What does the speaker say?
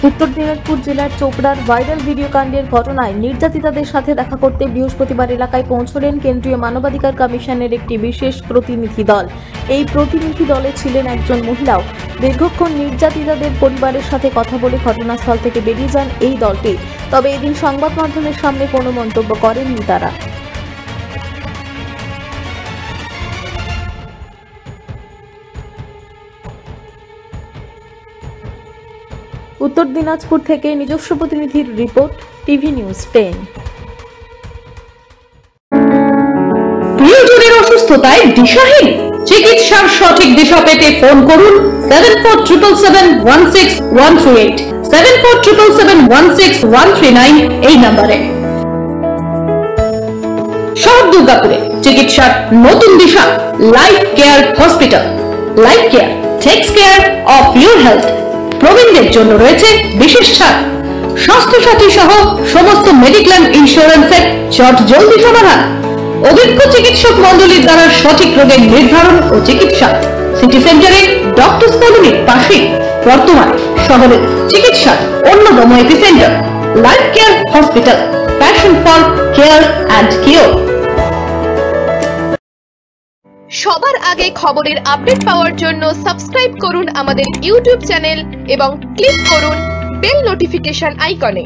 উত্তর দিনাজপুর জেলার চোপড়ার ভাইরাল ভিডিও কাণ্ডের ঘটনায় নির্যাতিতাদের সাথে দেখা করতে বৃহস্পতিবার এলাকায় পৌঁছলেন কেন্দ্রীয় মানবাধিকার কমিশনের একটি বিশেষ প্রতিনিধি দল। এই প্রতিনিধি দলে ছিলেন একজন মহিলাও। দীর্ঘক্ষণ নির্যাতিতাদের পরিবারের সাথে কথা বলে ঘটনাস্থল থেকে বেরিয়ে যান এই দলটি। তবে এদিন সংবাদ মাধ্যমের সামনে কোনো মন্তব্য করেননি তারা। উত্তর দিনাজপুর থেকে নিজস্ব প্রতিনিধির রিপোর্ট, টিভি নিউজ 10। প্রিয়জনের অসুস্থতায় দিশাহীন? চিকিৎসার সঠিক দিশা পেতে ফোন করুন 7477716138, 7477716139 এই নম্বরে। শহর দুর্গাপুরে চিকিৎসার নতুন দিশা, life care hospital. Life care takes care of your health. প্রবীণদের জন্য রয়েছে বিশেষ ছাড়। স্বাস্থ্য সাথী সহ সমস্ত মেডিক্লেম ইন্স্যুরেন্সের চট জলদি সমাধান। অভিজ্ঞ চিকিৎসক মন্ডলীর দ্বারা সঠিক রোগের নির্ধারণ ও চিকিৎসা। সিটি সেন্টারে ডক্টরস কলোনির পাশে বর্তমানে শহরের চিকিৎসার অন্যতম epicentre life care hospital, passion for care and cure. সবার আগে খবরের আপডেট পাওয়ার জন্য সাবস্ক্রাইব করুন আমাদের ইউটিউব চ্যানেল এবং ক্লিক করুন বেল নোটিফিকেশন আইকনে।